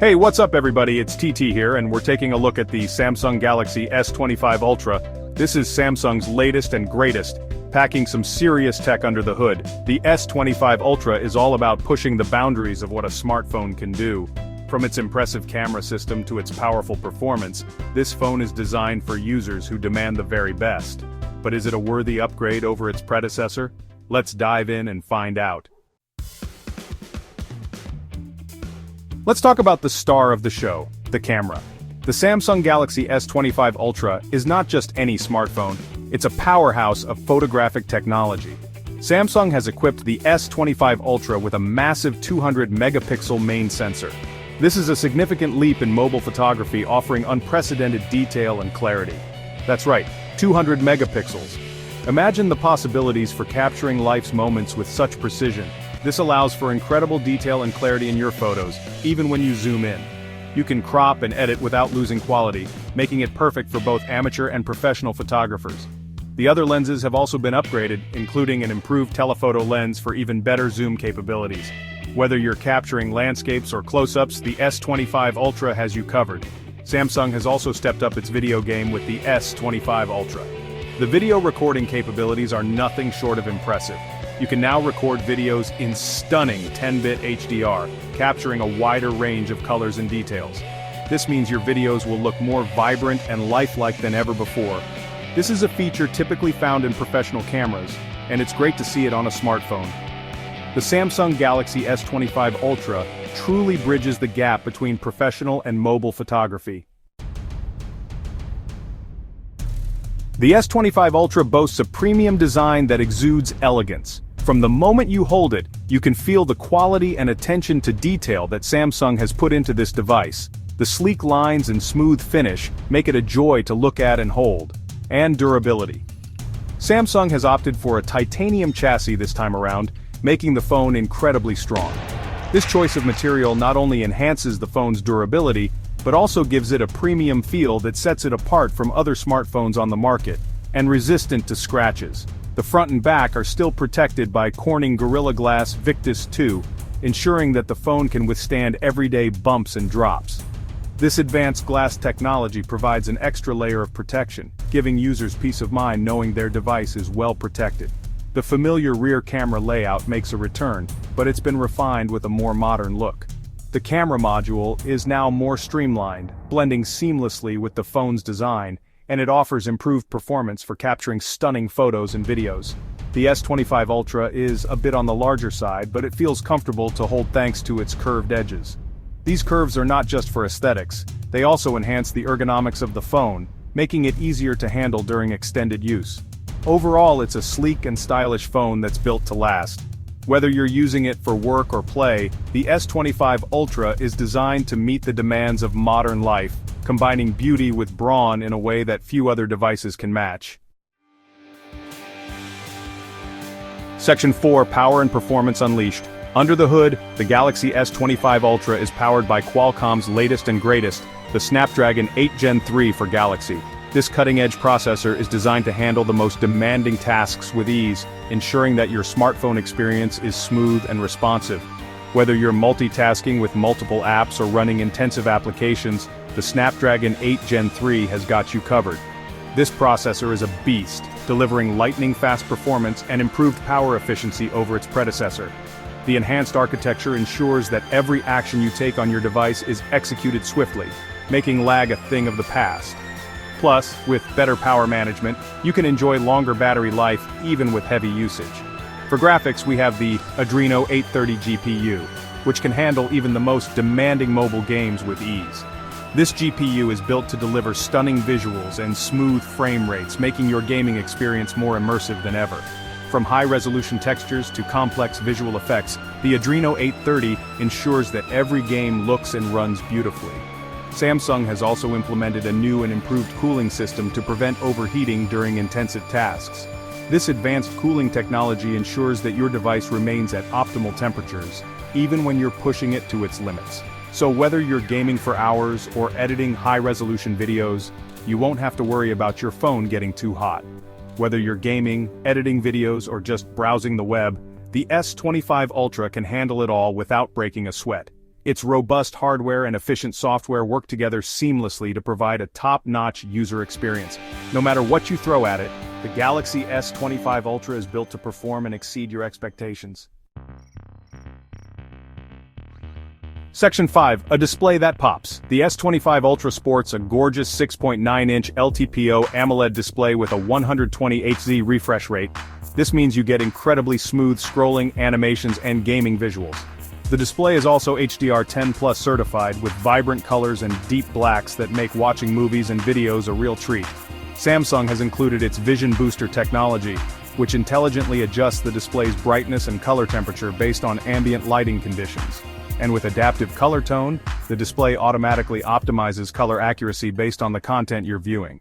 Hey, what's up everybody, it's TT here and we're taking a look at the Samsung Galaxy S25 Ultra. This is Samsung's latest and greatest, packing some serious tech under the hood. The S25 Ultra is all about pushing the boundaries of what a smartphone can do. From its impressive camera system to its powerful performance, this phone is designed for users who demand the very best. But is it a worthy upgrade over its predecessor? Let's dive in and find out. Let's talk about the star of the show, the camera. The Samsung Galaxy S25 Ultra is not just any smartphone, it's a powerhouse of photographic technology. Samsung has equipped the S25 Ultra with a massive 200-megapixel main sensor. This is a significant leap in mobile photography, offering unprecedented detail and clarity. That's right, 200 megapixels. Imagine the possibilities for capturing life's moments with such precision. This allows for incredible detail and clarity in your photos, even when you zoom in. You can crop and edit without losing quality, making it perfect for both amateur and professional photographers. The other lenses have also been upgraded, including an improved telephoto lens for even better zoom capabilities. Whether you're capturing landscapes or close-ups, the S25 Ultra has you covered. Samsung has also stepped up its video game with the S25 Ultra. The video recording capabilities are nothing short of impressive. You can now record videos in stunning 10-bit HDR, capturing a wider range of colors and details. This means your videos will look more vibrant and lifelike than ever before. This is a feature typically found in professional cameras, and it's great to see it on a smartphone. The Samsung Galaxy S25 Ultra truly bridges the gap between professional and mobile photography. The S25 Ultra boasts a premium design that exudes elegance. From the moment you hold it, you can feel the quality and attention to detail that Samsung has put into this device. The sleek lines and smooth finish make it a joy to look at and hold. And durability. Samsung has opted for a titanium chassis this time around, making the phone incredibly strong. This choice of material not only enhances the phone's durability, but also gives it a premium feel that sets it apart from other smartphones on the market, and resistant to scratches. The front and back are still protected by Corning Gorilla Glass Victus 2, ensuring that the phone can withstand everyday bumps and drops. This advanced glass technology provides an extra layer of protection, giving users peace of mind knowing their device is well protected. The familiar rear camera layout makes a return, but it's been refined with a more modern look. The camera module is now more streamlined, blending seamlessly with the phone's design, and it offers improved performance for capturing stunning photos and videos. The S25 Ultra is a bit on the larger side, but it feels comfortable to hold thanks to its curved edges. These curves are not just for aesthetics, they also enhance the ergonomics of the phone, making it easier to handle during extended use. Overall, it's a sleek and stylish phone that's built to last. Whether you're using it for work or play, the S25 Ultra is designed to meet the demands of modern life, combining beauty with brawn in a way that few other devices can match. Section 4, Power and Performance Unleashed. Under the hood, the Galaxy S25 Ultra is powered by Qualcomm's latest and greatest, the Snapdragon 8 Gen 3 for Galaxy. This cutting-edge processor is designed to handle the most demanding tasks with ease, ensuring that your smartphone experience is smooth and responsive. Whether you're multitasking with multiple apps or running intensive applications, the Snapdragon 8 Gen 3 has got you covered. This processor is a beast, delivering lightning-fast performance and improved power efficiency over its predecessor. The enhanced architecture ensures that every action you take on your device is executed swiftly, making lag a thing of the past. Plus, with better power management, you can enjoy longer battery life even with heavy usage. For graphics, we have the Adreno 830 GPU, which can handle even the most demanding mobile games with ease. This GPU is built to deliver stunning visuals and smooth frame rates, making your gaming experience more immersive than ever. From high-resolution textures to complex visual effects, the Adreno 830 ensures that every game looks and runs beautifully. Samsung has also implemented a new and improved cooling system to prevent overheating during intensive tasks. This advanced cooling technology ensures that your device remains at optimal temperatures, even when you're pushing it to its limits. So whether you're gaming for hours or editing high-resolution videos, you won't have to worry about your phone getting too hot. Whether you're gaming, editing videos, or just browsing the web, the S25 Ultra can handle it all without breaking a sweat. Its robust hardware and efficient software work together seamlessly to provide a top-notch user experience. No matter what you throw at it, the Galaxy S25 Ultra is built to perform and exceed your expectations. Section 5. A display that pops. The S25 Ultra sports a gorgeous 6.9-inch LTPO AMOLED display with a 120 Hz refresh rate. This means you get incredibly smooth scrolling, animations, and gaming visuals. The display is also HDR10+ certified with vibrant colors and deep blacks that make watching movies and videos a real treat. Samsung has included its Vision Booster technology, which intelligently adjusts the display's brightness and color temperature based on ambient lighting conditions. And with adaptive color tone, the display automatically optimizes color accuracy based on the content you're viewing.